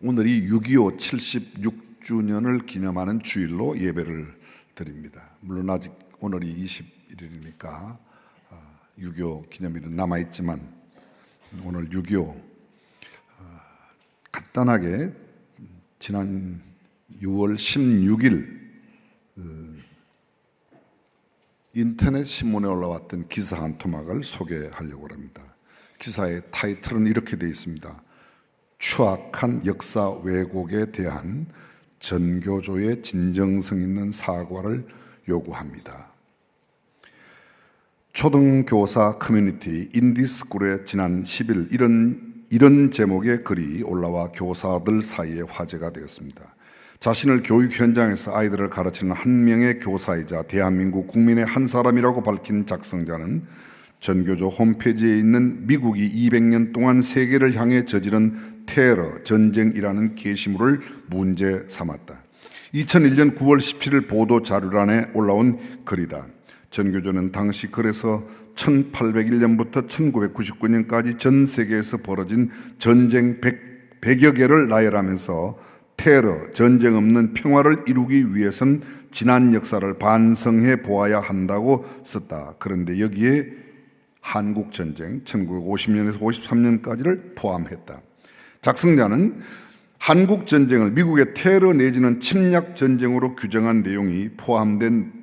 오늘이 6.25 76주년을 기념하는 주일로 예배를 드립니다. 물론 아직 오늘이 21일이니까 6.25 기념일은 남아있지만 오늘 6.25 간단하게 지난 6월 16일 인터넷 신문에 올라왔던 기사 한 토막을 소개하려고 합니다. 기사의 타이틀은 이렇게 되어 있습니다. 추악한 역사 왜곡에 대한 전교조의 진정성 있는 사과를 요구합니다. 초등교사 커뮤니티 인디스쿨에 지난 10일 이런 제목의 글이 올라와 교사들 사이에 화제가 되었습니다. 자신을 교육 현장에서 아이들을 가르치는 한 명의 교사이자 대한민국 국민의 한 사람이라고 밝힌 작성자는 전교조 홈페이지에 있는 미국이 200년 동안 세계를 향해 저지른 테러, 전쟁이라는 게시물을 문제 삼았다. 2001년 9월 17일 보도 자료란에 올라온 글이다. 전교조는 당시 글에서 1801년부터 1999년까지 전 세계에서 벌어진 전쟁 100여 개를 나열하면서 테러, 전쟁 없는 평화를 이루기 위해선 지난 역사를 반성해 보아야 한다고 썼다. 그런데 여기에 한국전쟁 1950년에서 53년까지를 포함했다. 작성자는 한국전쟁을 미국의 테러 내지는 침략전쟁으로 규정한 내용이 포함된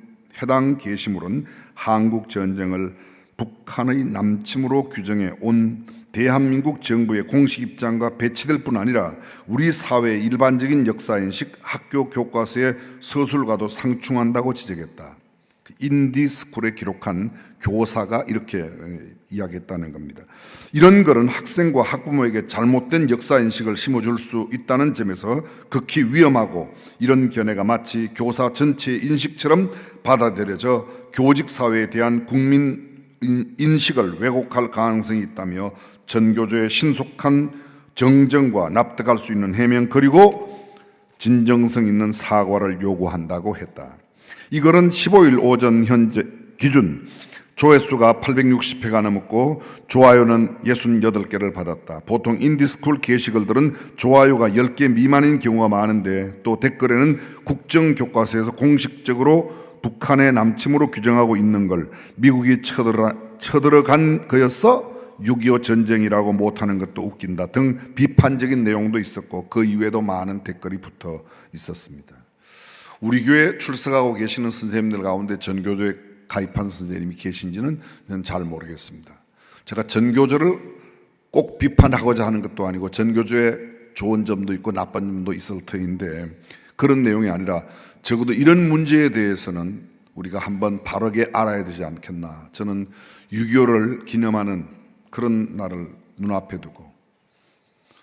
해당 게시물은 한국전쟁을 북한의 남침으로 규정해 온 대한민국 정부의 공식 입장과 배치될 뿐 아니라 우리 사회의 일반적인 역사인식, 학교 교과서의 서술과도 상충한다고 지적했다. 인디스쿨에 기록한 교사가 이렇게 이야기했다는 겁니다. 이런 글은 학생과 학부모에게 잘못된 역사인식을 심어줄 수 있다는 점에서 극히 위험하고 이런 견해가 마치 교사 전체의 인식처럼 받아들여져 교직사회에 대한 국민 인식을 왜곡할 가능성이 있다며 전교조의 신속한 정정과 납득할 수 있는 해명 그리고 진정성 있는 사과를 요구한다고 했다. 이 글은 15일 오전 현재 기준 조회수가 860회가 넘었고 좋아요는 68개를 받았다. 보통 인디스쿨 게시글들은 좋아요가 10개 미만인 경우가 많은데 또 댓글에는 국정교과서에서 공식적으로 북한의 남침으로 규정하고 있는 걸 미국이 쳐들어간 거였어 6.25 전쟁이라고 못하는 것도 웃긴다 등 비판적인 내용도 있었고 그 이외에도 많은 댓글이 붙어 있었습니다. 우리 교회 출석하고 계시는 선생님들 가운데 전교조에 가입한 선생님이 계신지는 저는 잘 모르겠습니다. 제가 전교조를 꼭 비판하고자 하는 것도 아니고 전교조에 좋은 점도 있고 나쁜 점도 있을 터인데 그런 내용이 아니라 적어도 이런 문제에 대해서는 우리가 한번 바르게 알아야 되지 않겠나. 저는 6.25를 기념하는 그런 날을 눈앞에 두고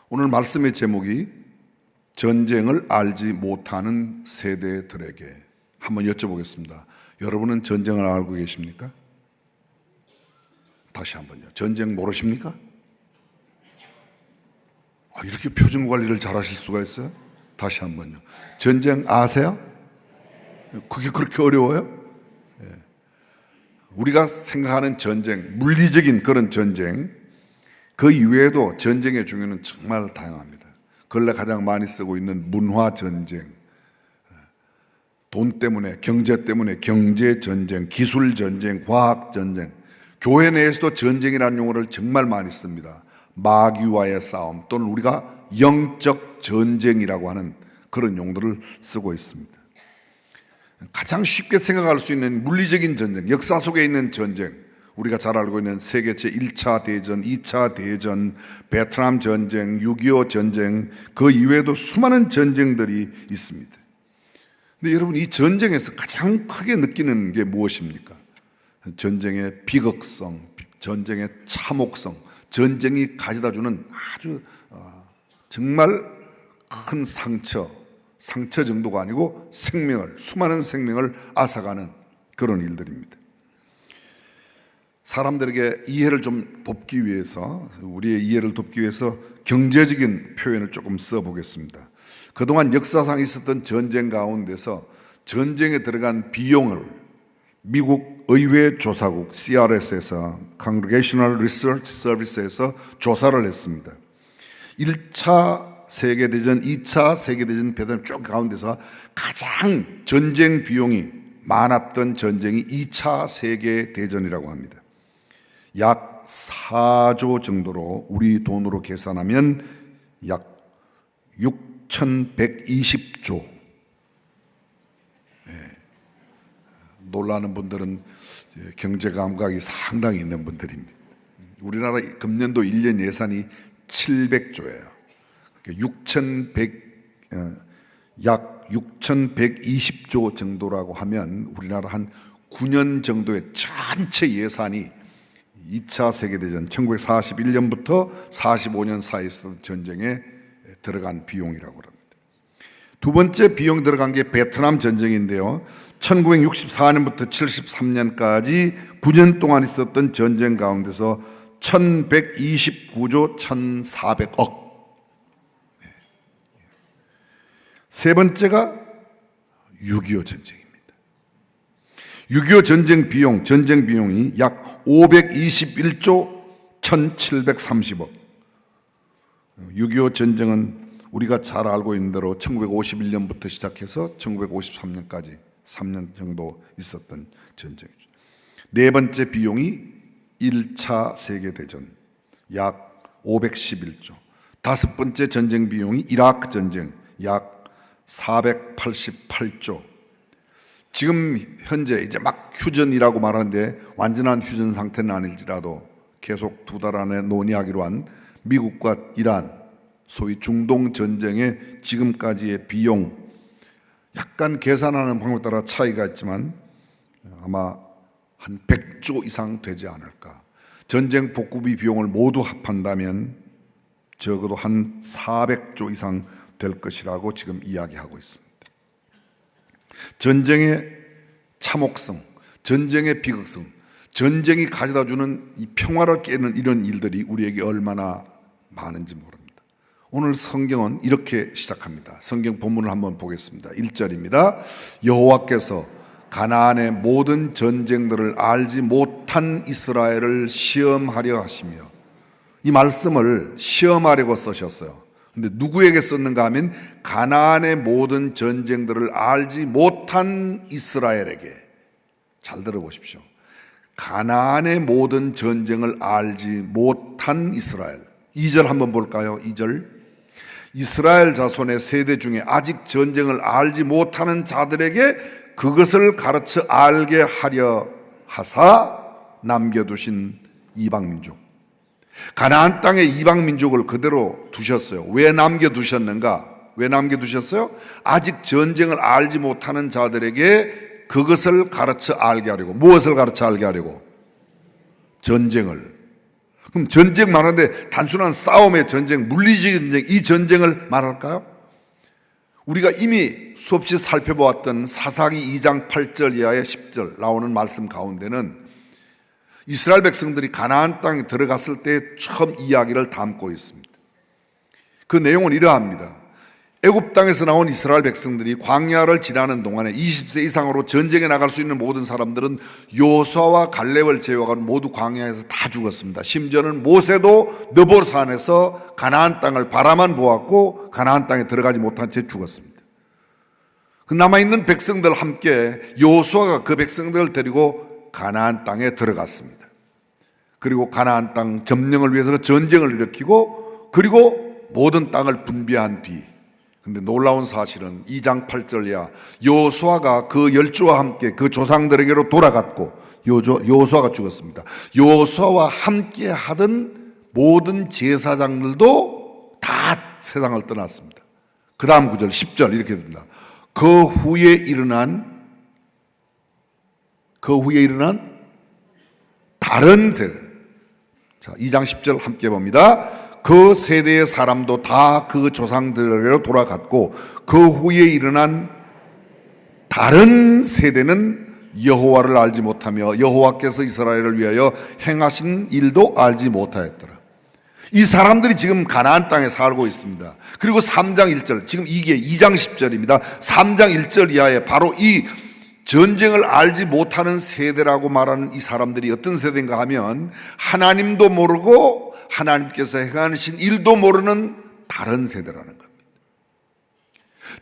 오늘 말씀의 제목이 전쟁을 알지 못하는 세대들에게 한번 여쭤보겠습니다. 여러분은 전쟁을 알고 계십니까? 다시 한번요. 전쟁 모르십니까? 이렇게 표준 관리를 잘 하실 수가 있어요? 다시 한번요. 전쟁 아세요? 그게 그렇게 어려워요? 우리가 생각하는 전쟁, 물리적인 그런 전쟁, 그 이외에도 전쟁의 종류는 정말 다양합니다. 근래 가장 많이 쓰고 있는 문화전쟁, 돈 때문에, 경제 때문에 경제전쟁, 기술전쟁, 과학전쟁, 교회 내에서도 전쟁이라는 용어를 정말 많이 씁니다. 마귀와의 싸움 또는 우리가 영적 전쟁이라고 하는 그런 용도를 쓰고 있습니다. 가장 쉽게 생각할 수 있는 물리적인 전쟁, 역사 속에 있는 전쟁, 우리가 잘 알고 있는 세계 제1차 대전, 2차 대전, 베트남 전쟁, 6.25 전쟁, 그 이외에도 수많은 전쟁들이 있습니다. 근데 여러분 이 전쟁에서 가장 크게 느끼는 게 무엇입니까? 전쟁의 비극성, 전쟁의 참혹성, 전쟁이 가져다주는 아주 정말 큰 상처 정도가 아니고 수많은 생명을 앗아가는 그런 일들입니다. 사람들에게 이해를 좀 돕기 위해서, 우리의 이해를 돕기 위해서 경제적인 표현을 조금 써보겠습니다. 그동안 역사상 있었던 전쟁 가운데서 전쟁에 들어간 비용을 미국 의회 조사국 CRS에서 Congressional Research Service에서 조사를 했습니다. 1차 세계대전, 2차 세계대전 배경 쭉 가운데서 가장 전쟁 비용이 많았던 전쟁이 2차 세계대전이라고 합니다. 약 4조 정도로 우리 돈으로 계산하면 약 6,120조. 놀라는 분들은 경제 감각이 상당히 있는 분들입니다. 우리나라 금년도 1년 예산이 700조예요. 약 6,120조 정도라고 하면 우리나라 한 9년 정도의 전체 예산이 2차 세계대전 1941년부터 45년 사이에 있었던 전쟁에 들어간 비용이라고 합니다. 두 번째 비용 들어간 게 베트남 전쟁인데요. 1964년부터 73년까지 9년 동안 있었던 전쟁 가운데서 1129조 1400억. 세 번째가 6.25 전쟁입니다. 6.25 전쟁 비용이 약 521조 1730억. 6.25 전쟁은 우리가 잘 알고 있는 대로 1951년부터 시작해서 1953년까지 3년 정도 있었던 전쟁이죠. 네 번째 비용이 1차 세계대전 약 511조. 다섯 번째 전쟁 비용이 이라크 전쟁 약 488조. 지금 현재 이제 막 휴전이라고 말하는데 완전한 휴전 상태는 아닐지라도 계속 2달 안에 논의하기로 한 미국과 이란 소위 중동 전쟁의 지금까지의 비용, 약간 계산하는 방법에 따라 차이가 있지만 아마 한 100조 이상 되지 않을까. 전쟁 복구비 비용을 모두 합한다면 적어도 한 400조 이상 될 것이라고 지금 이야기하고 있습니다. 전쟁의 참혹성, 전쟁의 비극성, 전쟁이 가져다주는 이 평화를 깨는 이런 일들이 우리에게 얼마나 많은지 모릅니다. 오늘 성경은 이렇게 시작합니다. 성경 본문을 한번 보겠습니다. 1절입니다. 여호와께서 가나안의 모든 전쟁들을 알지 못한 이스라엘을 시험하려 하시며, 이 말씀을 시험하려고 쓰셨어요. 근데 누구에게 썼는가 하면 가나안의 모든 전쟁들을 알지 못한 이스라엘에게. 잘 들어보십시오. 가나안의 모든 전쟁을 알지 못한 이스라엘. 2절 한번 볼까요? 2절. 이스라엘 자손의 세대 중에 아직 전쟁을 알지 못하는 자들에게 그것을 가르쳐 알게 하려 하사 남겨두신 이방민족. 가나안 땅의 이방민족을 그대로 두셨어요. 왜 남겨두셨는가? 왜 남겨두셨어요? 아직 전쟁을 알지 못하는 자들에게 그것을 가르쳐 알게 하려고. 무엇을 가르쳐 알게 하려고? 전쟁을. 그럼 전쟁 말하는데 단순한 싸움의 전쟁, 물리적인 전쟁, 이 전쟁을 말할까요? 우리가 이미 수없이 살펴보았던 사사기 2장 8절 이하의 10절 나오는 말씀 가운데는 이스라엘 백성들이 가나안 땅에 들어갔을 때 처음 이야기를 담고 있습니다. 그 내용은 이러합니다. 애굽 땅에서 나온 이스라엘 백성들이 광야를 지나는 동안에 20세 이상으로 전쟁에 나갈 수 있는 모든 사람들은 여호수아와 갈렙을 제외하고 모두 광야에서 다 죽었습니다. 심지어는 모세도 느보산에서 가나안 땅을 바라만 보았고 가나안 땅에 들어가지 못한 채 죽었습니다. 그 남아있는 백성들 함께 여호수아가 그 백성들을 데리고 가나안 땅에 들어갔습니다. 그리고 가나안 땅 점령을 위해서 전쟁을 일으키고 그리고 모든 땅을 분배한 뒤, 근데 놀라운 사실은 2장 8절 이하 여호수아가 그 열조와 함께 그 조상들에게로 돌아갔고 여호수아가 죽었습니다. 여호수아와 함께 하던 모든 제사장들도 다 세상을 떠났습니다. 그 다음 구절 10절 이렇게 됩니다. 그 후에 일어난 다른 세대. 자, 2장 10절 함께 봅니다. 그 세대의 사람도 다 그 조상들에게로 돌아갔고 그 후에 일어난 다른 세대는 여호와를 알지 못하며 여호와께서 이스라엘을 위하여 행하신 일도 알지 못하였더라. 이 사람들이 지금 가나안 땅에 살고 있습니다. 그리고 3장 1절, 지금 이게 2장 10절입니다. 3장 1절 이하에 바로 이 전쟁을 알지 못하는 세대라고 말하는 이 사람들이 어떤 세대인가 하면 하나님도 모르고 하나님께서 행하신 일도 모르는 다른 세대라는 겁니다.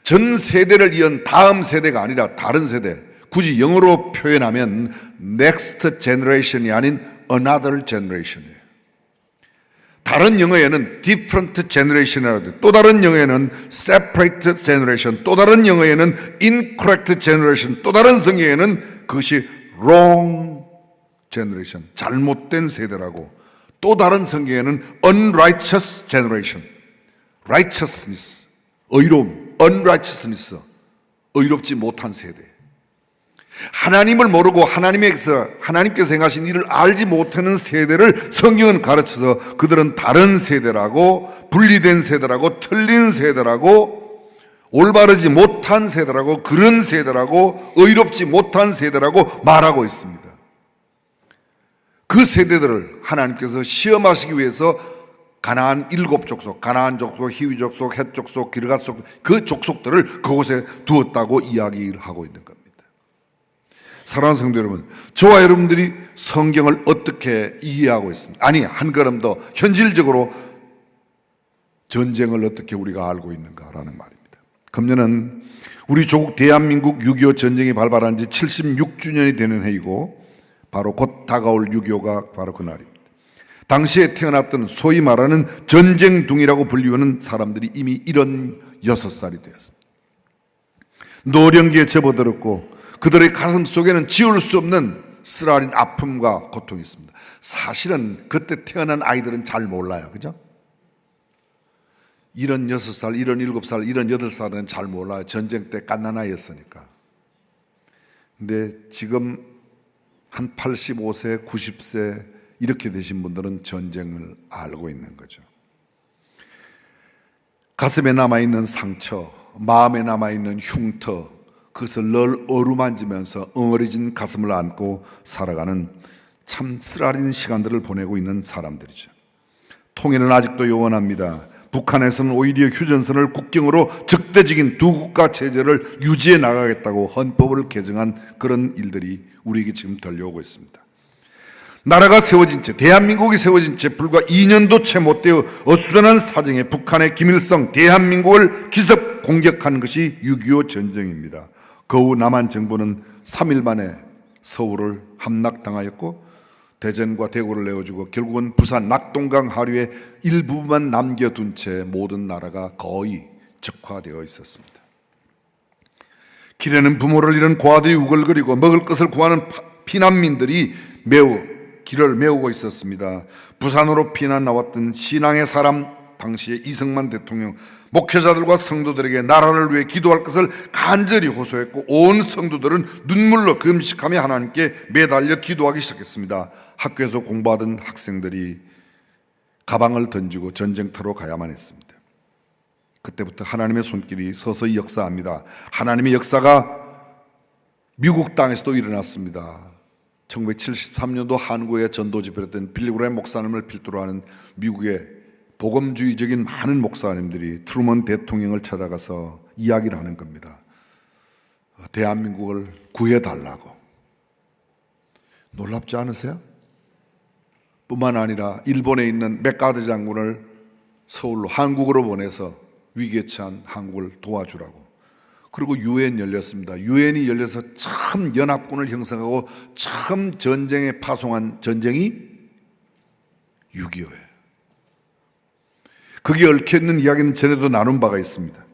전 세대를 이은 다음 세대가 아니라 다른 세대, 굳이 영어로 표현하면 next generation이 아닌 another generation이에요. 다른 영어에는 different generation이라고 해요. 또 다른 영어에는 separate generation, 또 다른 영어에는 incorrect generation, 또 다른 성경에는 그것이 wrong generation, 잘못된 세대라고, 또 다른 성경에는 unrighteous generation, righteousness, 의로움, unrighteousness, 의롭지 못한 세대. 하나님을 모르고 하나님께서 행하신 일을 알지 못하는 세대를 성경은 가르쳐서 그들은 다른 세대라고, 분리된 세대라고, 틀린 세대라고, 올바르지 못한 세대라고, 그런 세대라고, 의롭지 못한 세대라고 말하고 있습니다. 그 세대들을 하나님께서 시험하시기 위해서 가나안 7족속, 가나안 족속, 히위 족속, 헷 족속, 기르가 족속, 그 족속들을 그곳에 두었다고 이야기를 하고 있는 겁니다. 사랑하는 성도 여러분, 저와 여러분들이 성경을 어떻게 이해하고 있습니까? 아니, 한 걸음 더 현실적으로 전쟁을 어떻게 우리가 알고 있는가라는 말입니다. 금년은 우리 조국 대한민국 6.25 전쟁이 발발한 지 76주년이 되는 해이고, 바로 곧 다가올 6.25가 바로 그날입니다. 당시에 태어났던 소위 말하는 전쟁둥이라고 불리우는 사람들이 이미 76살이 되었습니다. 노령기에 접어들었고 그들의 가슴 속에는 지울 수 없는 쓰라린 아픔과 고통이 있습니다. 사실은 그때 태어난 아이들은 잘 몰라요. 그죠? 76살, 77살, 78살은 잘 몰라요. 전쟁 때 갓난아이였으니까. 근데 지금 한 85세, 90세 이렇게 되신 분들은 전쟁을 알고 있는 거죠. 가슴에 남아있는 상처, 마음에 남아있는 흉터, 그것을 늘 어루만지면서 엉어리진 가슴을 안고 살아가는 참 쓰라린 시간들을 보내고 있는 사람들이죠. 통일은 아직도 요원합니다. 북한에서는 오히려 휴전선을 국경으로 적대적인 두 국가 체제를 유지해 나가겠다고 헌법을 개정한 그런 일들이 우리에게 지금 들려오고 있습니다. 나라가 세워진 채, 대한민국이 세워진 채 불과 2년도 채 못 되어 어수선한 사정에 북한의 김일성 대한민국을 기습 공격한 것이 6.25 전쟁입니다. 거우 남한 정부는 3일 만에 서울을 함락당하였고 대전과 대구를 내어주고 결국은 부산 낙동강 하류의 일부만 남겨둔 채 모든 나라가 거의 적화되어 있었습니다. 길에는 부모를 잃은 고아들이 우글거리고 먹을 것을 구하는 피난민들이 길을 메우고 있었습니다. 부산으로 피난 나왔던 신앙의 사람, 당시의 이승만 대통령, 목회자들과 성도들에게 나라를 위해 기도할 것을 간절히 호소했고 온 성도들은 눈물로 금식하며 하나님께 매달려 기도하기 시작했습니다. 학교에서 공부하던 학생들이 가방을 던지고 전쟁터로 가야만 했습니다. 그때부터 하나님의 손길이 서서히 역사합니다. 하나님의 역사가 미국 땅에서도 일어났습니다. 1973년도 한국에 전도 집회를 했던 빌리그레임 목사님을 필두로 하는 미국의 복음주의적인 많은 목사님들이 트루먼 대통령을 찾아가서 이야기를 하는 겁니다. 대한민국을 구해달라고. 놀랍지 않으세요? 뿐만 아니라 일본에 있는 맥가드 장군을 서울로 한국으로 보내서 위기에 처한 한국을 도와주라고. 그리고 유엔 열렸습니다. 유엔이 열려서 처음 연합군을 형성하고 처음 전쟁에 파송한 전쟁이 6.25예요. 거기에 얽혀있는 이야기는 전에도 나눈 바가 있습니다.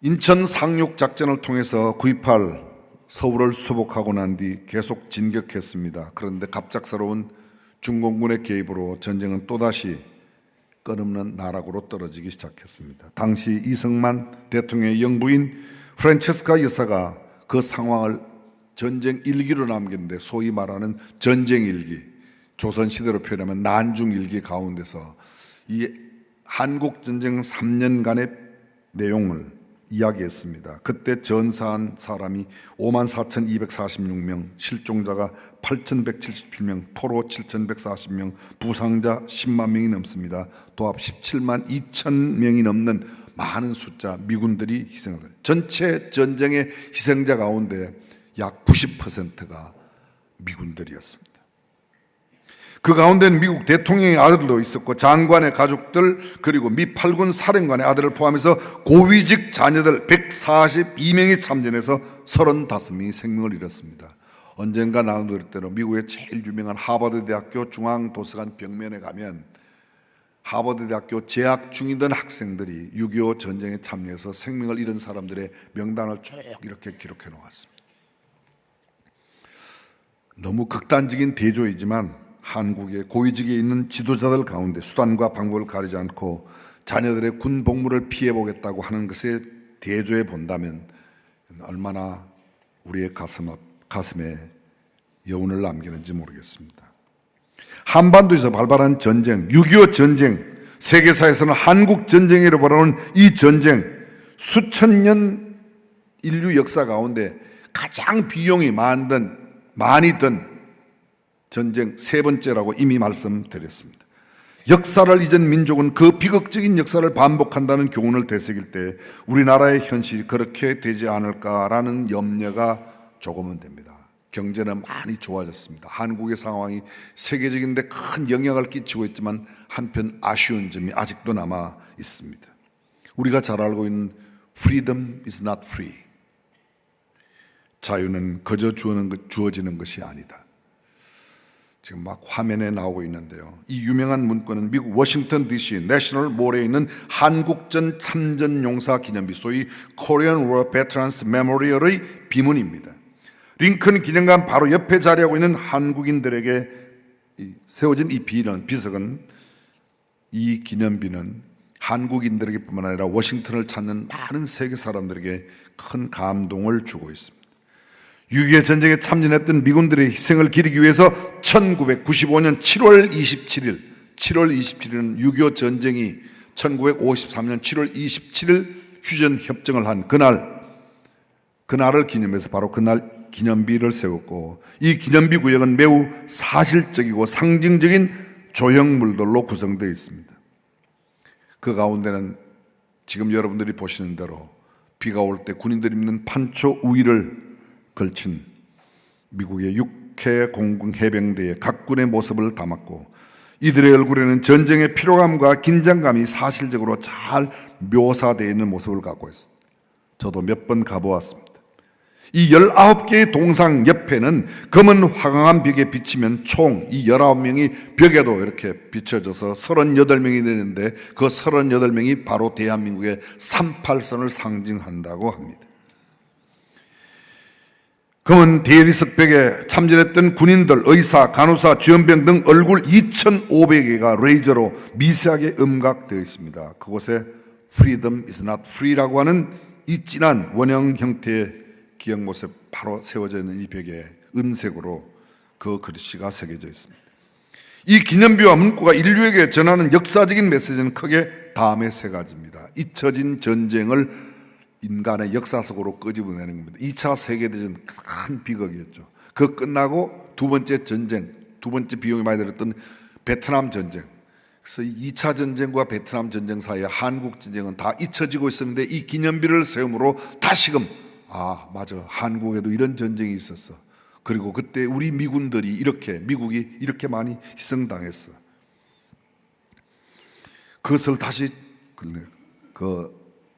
인천 상륙작전을 통해서 9.28 서울을 수복하고 난 뒤 계속 진격했습니다. 그런데 갑작스러운 중공군의 개입으로 전쟁은 또다시 끝없는 나락으로 떨어지기 시작했습니다. 당시 이승만 대통령의 영부인 프란체스카 여사가 그 상황을 전쟁 일기로 남겼는데 소위 말하는 전쟁 일기, 조선시대로 표현하면 난중일기 가운데서 이 한국전쟁 3년간의 내용을 이야기했습니다. 그때 전사한 사람이 54,246명, 실종자가 8,177명, 포로 7,140명, 부상자 10만 명이 넘습니다. 도합 17만 2천 명이 넘는 많은 숫자 미군들이 희생했습니다. 전체 전쟁의 희생자 가운데 약 90%가 미군들이었습니다. 그 가운데는 미국 대통령의 아들도 있었고 장관의 가족들 그리고 미 8군 사령관의 아들을 포함해서 고위직 자녀들 142명이 참전해서 35명이 생명을 잃었습니다. 언젠가 나눈 대로 미국의 제일 유명한 하버드 대학교 중앙도서관 벽면에 가면 하버드 대학교 재학 중이던 학생들이 6.25 전쟁에 참여해서 생명을 잃은 사람들의 명단을 쭉 이렇게 기록해 놓았습니다. 너무 극단적인 대조이지만 한국의 고위직에 있는 지도자들 가운데 수단과 방법을 가리지 않고 자녀들의 군 복무를 피해보겠다고 하는 것에 대조해 본다면 얼마나 우리의 가슴에 여운을 남기는지 모르겠습니다. 한반도에서 발발한 전쟁, 6.25 전쟁, 세계사에서는 한국 전쟁이라고 말하는 이 전쟁, 수천 년 인류 역사 가운데 가장 비용이 많이 든 전쟁 세 번째라고 이미 말씀드렸습니다. 역사를 잊은 민족은 그 비극적인 역사를 반복한다는 교훈을 되새길 때 우리나라의 현실이 그렇게 되지 않을까라는 염려가 조금은 됩니다. 경제는 많이 좋아졌습니다. 한국의 상황이 세계적인 데 큰 영향을 끼치고 있지만 한편 아쉬운 점이 아직도 남아 있습니다. 우리가 잘 알고 있는 freedom is not free. 자유는 그저 주어지는 것이 아니다. 지금 막 화면에 나오고 있는데요. 이 유명한 문구는 미국 워싱턴 DC 내셔널 몰에 있는 한국전 참전용사 기념비, 소위 Korean War Veterans Memorial의 비문입니다. 링컨 기념관 바로 옆에 자리하고 있는 한국인들에게 세워진 이 비석은, 이 기념비는 한국인들에게 뿐만 아니라 워싱턴을 찾는 많은 세계 사람들에게 큰 감동을 주고 있습니다. 6.25 전쟁에 참전했던 미군들의 희생을 기리기 위해서 1995년 7월 27일은 6.25 전쟁이 1953년 7월 27일 휴전 협정을 한 그날을 기념해서 바로 그날 기념비를 세웠고, 이 기념비 구역은 매우 사실적이고 상징적인 조형물들로 구성되어 있습니다. 그 가운데는 지금 여러분들이 보시는 대로 비가 올 때 군인들이 입는 판초 우위를 걸친 미국의 6회 공군 해병대의 각 군의 모습을 담았고, 이들의 얼굴에는 전쟁의 피로감과 긴장감이 사실적으로 잘 묘사되어 있는 모습을 갖고 있습니다. 저도 몇 번 가보았습니다. 이 19개의 동상 옆에는 검은 화강암 벽에 비치면 총 이 19명이 벽에도 이렇게 비춰져서 38명이 되는데, 그 38명이 바로 대한민국의 38선을 상징한다고 합니다. 검은 대리석벽에 참전했던 군인들, 의사, 간호사, 주연병 등 얼굴 2,500개가 레이저로 미세하게 음각되어 있습니다. 그곳에 Freedom is not free라고 하는 이 진한 원형 형태의 기억 모습 바로 세워져 있는 이 벽에 은색으로 그 글씨가 새겨져 있습니다. 이 기념비와 문구가 인류에게 전하는 역사적인 메시지는 크게 다음의 세 가지입니다. 잊혀진 전쟁을 인간의 역사 속으로 끄집어내는 겁니다. 2차 세계대전 큰 비극이었죠. 그 끝나고 두 번째 전쟁, 두 번째 비용이 많이 들었던 베트남 전쟁. 그래서 2차 전쟁과 베트남 전쟁 사이에 한국 전쟁은 다 잊혀지고 있었는데, 이 기념비를 세움으로 다시금 맞아, 한국에도 이런 전쟁이 있었어. 그리고 그때 우리 미군들이 미국이 이렇게 많이 희생당했어. 그것을 다시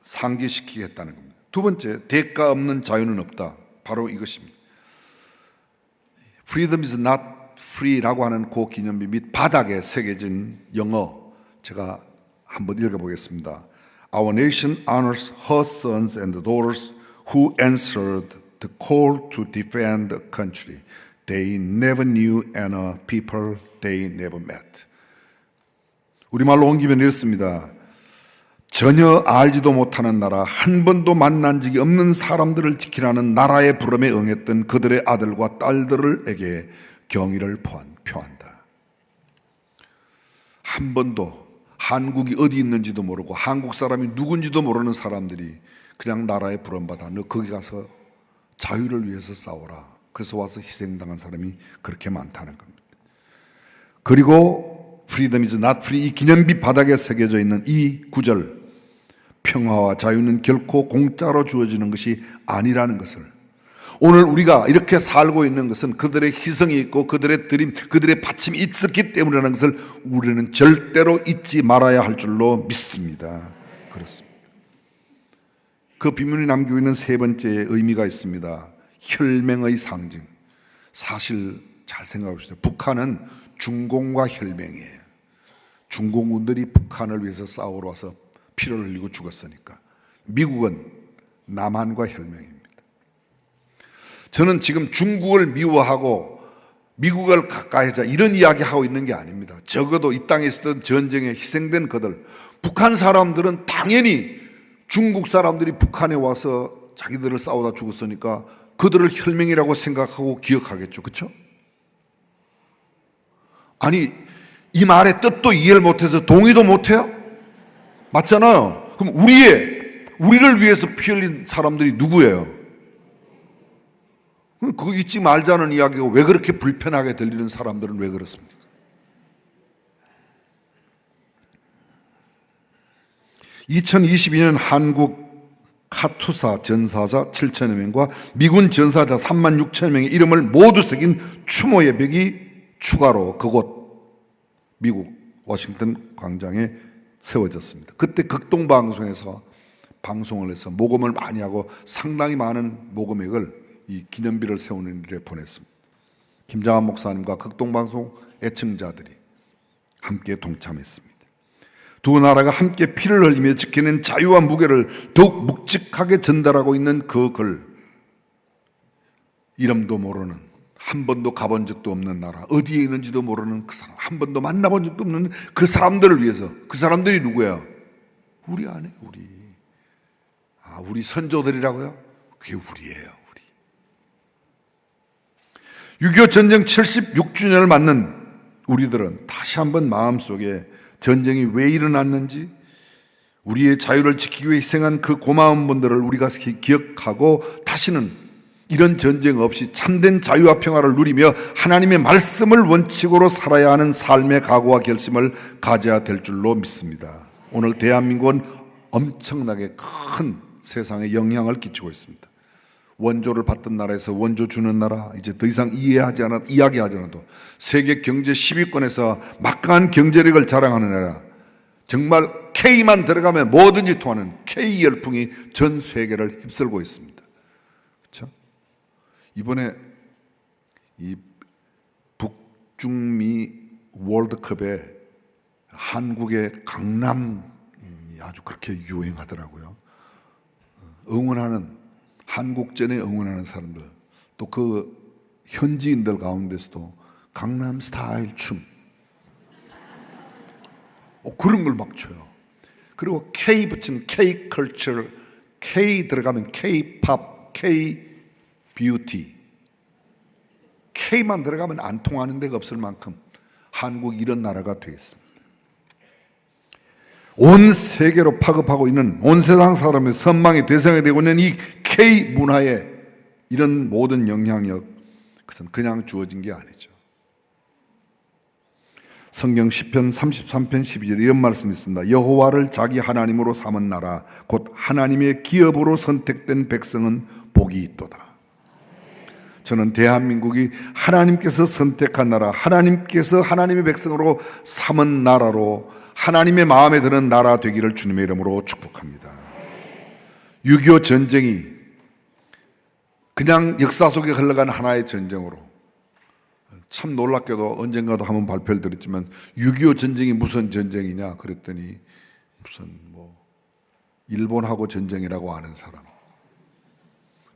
상기시키겠다는 겁니다. 두 번째, 대가 없는 자유는 없다. 바로 이것입니다. Freedom is not free라고 하는 그 기념비 및 바닥에 새겨진 영어, 제가 한번 읽어보겠습니다. Our nation honors her sons and daughters who answered the call to defend the country they never knew and a people they never met. 우리말로 옮기면 이렇습니다. 전혀 알지도 못하는 나라, 한 번도 만난 적이 없는 사람들을 지키라는 나라의 부름에 응했던 그들의 아들과 딸들에게 경의를 표한다. 한 번도 한국이 어디 있는지도 모르고 한국 사람이 누군지도 모르는 사람들이 그냥 나라에 부름받아 너 거기 가서 자유를 위해서 싸워라. 그래서 와서 희생당한 사람이 그렇게 많다는 겁니다. 그리고 Freedom is not free, 이 기념비 바닥에 새겨져 있는 이 구절, 평화와 자유는 결코 공짜로 주어지는 것이 아니라는 것을, 오늘 우리가 이렇게 살고 있는 것은 그들의 희생이 있고 그들의 드림, 그들의 바침이 있었기 때문이라는 것을 우리는 절대로 잊지 말아야 할 줄로 믿습니다. 그렇습니다. 그 비문이 남기고 있는 세 번째 의미가 있습니다. 혈맹의 상징. 사실 잘 생각해 보시죠. 북한은 중공과 혈맹이에요. 중공군들이 북한을 위해서 싸우러 와서 피를 흘리고 죽었으니까. 미국은 남한과 혈맹입니다. 저는 지금 중국을 미워하고 미국을 가까이 하자 이런 이야기 하고 있는 게 아닙니다. 적어도 이 땅에 있었던 전쟁에 희생된 그들, 북한 사람들은 당연히 중국 사람들이 북한에 와서 자기들을 싸우다 죽었으니까 그들을 혈맹이라고 생각하고 기억하겠죠. 그렇죠? 아니, 이 말의 뜻도 이해를 못해서 동의도 못해요? 맞잖아요. 그럼 우리를 위해서 피 흘린 사람들이 누구예요? 그거 잊지 말자는 이야기가 왜 그렇게 불편하게 들리는 사람들은 왜 그렇습니까? (2022년) 한국 카투사 전사자 7천여 명과 미군 전사자 3만 6천여 명의 이름을 모두 새긴 추모 예벽이 추가로 그곳 미국 워싱턴 광장에 세워졌습니다. 그때 극동방송에서 방송을 해서 모금을 많이 하고 상당히 많은 모금액을 이 기념비를 세우는 일에 보냈습니다. 김장한 목사님과 극동방송 애청자들이 함께 동참했습니다. 두 나라가 함께 피를 흘리며 지키는 자유와 무게를 더욱 묵직하게 전달하고 있는 그 글, 이름도 모르는, 한 번도 가본 적도 없는 나라, 어디에 있는지도 모르는 그 사람, 한 번도 만나본 적도 없는 그 사람들을 위해서, 그 사람들이 누구야? 우리 안에 우리. 우리 선조들이라고요? 그게 우리예요. 6.25 전쟁 76주년을 맞는 우리들은 다시 한번 마음속에 전쟁이 왜 일어났는지, 우리의 자유를 지키기 위해 희생한 그 고마운 분들을 우리가 기억하고 다시는 이런 전쟁 없이 참된 자유와 평화를 누리며 하나님의 말씀을 원칙으로 살아야 하는 삶의 각오와 결심을 가져야 될 줄로 믿습니다. 오늘 대한민국은 엄청나게 큰 세상에 영향을 끼치고 있습니다. 원조를 받던 나라에서 원조 주는 나라, 이제 더 이상 이야기하지 않아도 세계 경제 10위권에서 막강한 경제력을 자랑하는 나라, 정말 K만 들어가면 뭐든지 통하는 K 열풍이 전 세계를 휩쓸고 있습니다. 그렇죠? 이번에 이 북중미 월드컵에 한국의 강남이 아주 그렇게 유행하더라고요. 응원하는, 한국전에 응원하는 사람들, 또 그 현지인들 가운데서도 강남 스타일 춤, 그런 걸 막 춰요. 그리고 K 붙인 K 컬처, K 들어가면 K 팝, K 뷰티, K만 들어가면 안 통하는 데가 없을 만큼 한국 이런 나라가 되겠습니다. 온 세계로 파급하고 있는, 온 세상 사람의 선망의 대상이 되고 있는 이 K 문화의 이런 모든 영향력, 그것은 그냥 주어진 게 아니죠. 성경 시편 33편 12절 이런 말씀이 있습니다. 여호와를 자기 하나님으로 삼은 나라, 곧 하나님의 기업으로 선택된 백성은 복이 있도다. 저는 대한민국이 하나님께서 선택한 나라, 하나님께서 하나님의 백성으로 삼은 나라로 하나님의 마음에 드는 나라 되기를 주님의 이름으로 축복합니다. 6.25 전쟁이 그냥 역사 속에 흘러간 하나의 전쟁으로, 참 놀랍게도 언젠가도 한번 발표를 드렸지만 6.25 전쟁이 무슨 전쟁이냐 그랬더니 무슨 일본하고 전쟁이라고 아는 사람,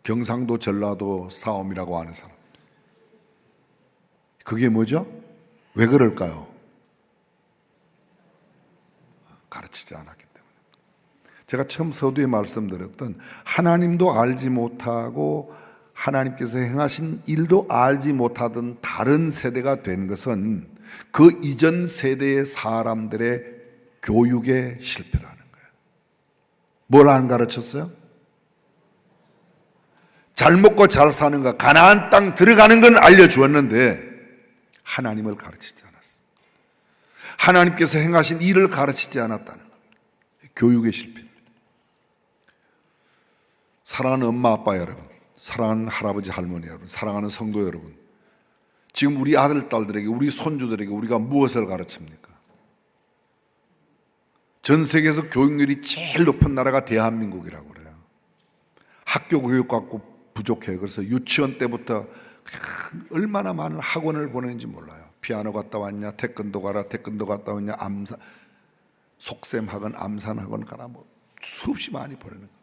경상도 전라도 싸움이라고 아는 사람, 그게 뭐죠? 왜 그럴까요? 가르치지 않았기 때문에. 제가 처음 서두에 말씀드렸던 하나님도 알지 못하고 하나님께서 행하신 일도 알지 못하던 다른 세대가 된 것은 그 이전 세대의 사람들의 교육의 실패라는 거예요. 뭘 안 가르쳤어요? 잘 먹고 잘 사는 거, 가나안 땅 들어가는 건 알려주었는데 하나님을 가르치지 않았어요. 하나님께서 행하신 일을 가르치지 않았다는 겁니다. 교육의 실패입니다. 사랑하는 엄마 아빠 여러분, 사랑하는 할아버지 할머니 여러분, 사랑하는 성도 여러분, 지금 우리 아들 딸들에게, 우리 손주들에게 우리가 무엇을 가르칩니까? 전 세계에서 교육률이 제일 높은 나라가 대한민국이라고 그래요. 학교 교육 갖고 부족해요. 그래서 유치원 때부터 얼마나 많은 학원을 보내는지 몰라요. 피아노 갔다 왔냐, 태권도 가라, 태권도 갔다 왔냐, 암산, 속셈 학원, 암산 학원 가라, 뭐 수없이 많이 보내는 거예요.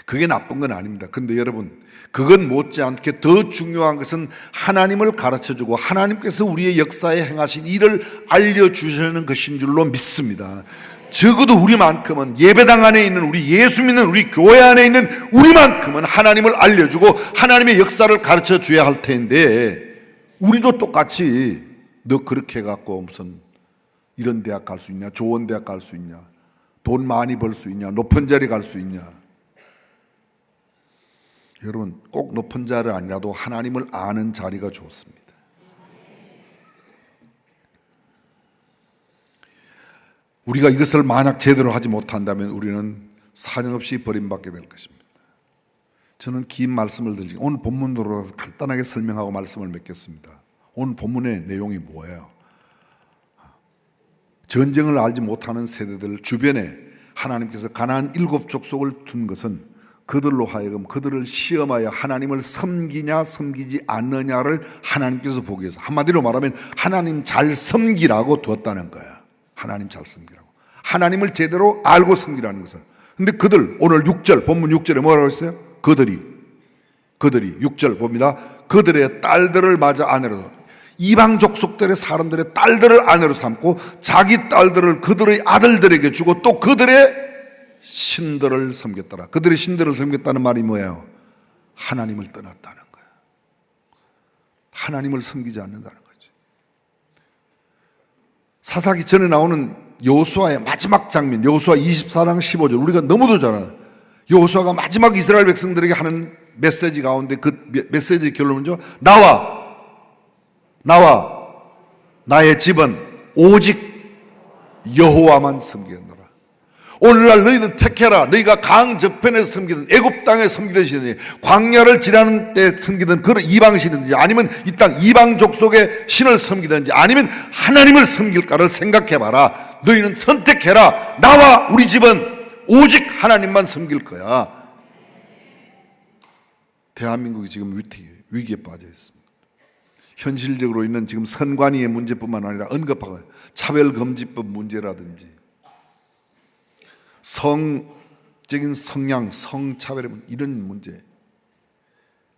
그게 나쁜 건 아닙니다. 근데 여러분, 그건 못지않게 더 중요한 것은 하나님을 가르쳐주고 하나님께서 우리의 역사에 행하신 일을 알려주시는 것인 줄로 믿습니다. 적어도 우리만큼은, 예배당 안에 있는 우리, 예수 믿는 우리, 교회 안에 있는 우리만큼은 하나님을 알려주고 하나님의 역사를 가르쳐줘야 할 텐데, 우리도 똑같이 너 그렇게 해갖고 무슨 이런 대학 갈 수 있냐, 좋은 대학 갈 수 있냐, 돈 많이 벌 수 있냐, 높은 자리 갈 수 있냐. 여러분, 꼭 높은 자리 아니라도 하나님을 아는 자리가 좋습니다. 우리가 이것을 만약 제대로 하지 못한다면 우리는 사정없이 버림받게 될 것입니다. 저는 긴 말씀을 드리지, 오늘 본문으로 간단하게 설명하고 말씀을 맺겠습니다. 오늘 본문의 내용이 뭐예요? 전쟁을 알지 못하는 세대들 주변에 하나님께서 가나안 7 족속을 둔 것은 그들로 하여금 그들을 시험하여 하나님을 섬기냐 섬기지 않느냐를 하나님께서 보기 위해서, 한마디로 말하면 하나님 잘 섬기라고 두었다는 거야. 하나님 잘 섬기라고, 하나님을 제대로 알고 섬기라는 것을. 근데 그들, 오늘 6절, 본문 6절에 뭐라고 했어요? 그들이 6절 봅니다. 그들의 딸들을 맞아 아내로, 이방 족속들의 사람들의 딸들을 아내로 삼고 자기 딸들을 그들의 아들들에게 주고 또 그들의 신들을 섬겼더라. 그들의 신들을 섬겼다는 말이 뭐예요? 하나님을 떠났다는 거예요. 하나님을 섬기지 않는다는 거죠. 사사기 전에 나오는 여호수아의 마지막 장면, 여호수아 24장 15절, 우리가 너무도 잘 알아요. 여호수아가 마지막 이스라엘 백성들에게 하는 메시지 가운데 그 메시지의 결론은요, 나와 나의 집은 오직 여호와만 섬기겠노라. 오늘날 너희는 택해라. 너희가 강 저편에서 섬기든 애굽 땅에 섬기든 신이, 광야를 지나는 때 섬기든 그런 이방 신이든지, 아니면 이 땅 이방 족속의 신을 섬기든지, 아니면 하나님을 섬길까를 생각해봐라. 너희는 선택해라. 나와 우리 집은 오직 하나님만 섬길 거야. 대한민국이 지금 위기에 빠져 있습니다. 현실적으로 있는 지금 선관위의 문제뿐만 아니라 언급하고 차별금지법 문제라든지 성적인 성향, 성차별의 문제, 이런 문제,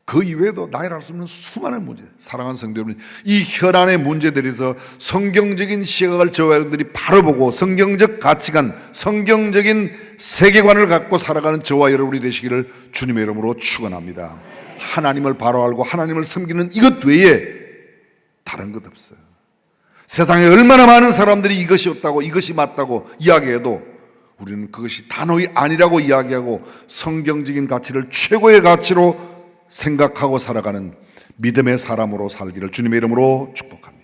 그 이외에도 나이를 알 수 없는 수많은 문제. 사랑하는 성도 여러분, 이 혈안의 문제들에서 성경적인 시각을 저와 여러분들이 바로 보고 성경적 가치관, 성경적인 세계관을 갖고 살아가는 저와 여러분이 되시기를 주님의 이름으로 축원합니다. 하나님을 바로 알고 하나님을 섬기는 이것 외에 다른 것 없어요. 세상에 얼마나 많은 사람들이 이것이 없다고, 이것이 맞다고 이야기해도 우리는 그것이 단호히 아니라고 이야기하고 성경적인 가치를 최고의 가치로 생각하고 살아가는 믿음의 사람으로 살기를 주님의 이름으로 축복합니다.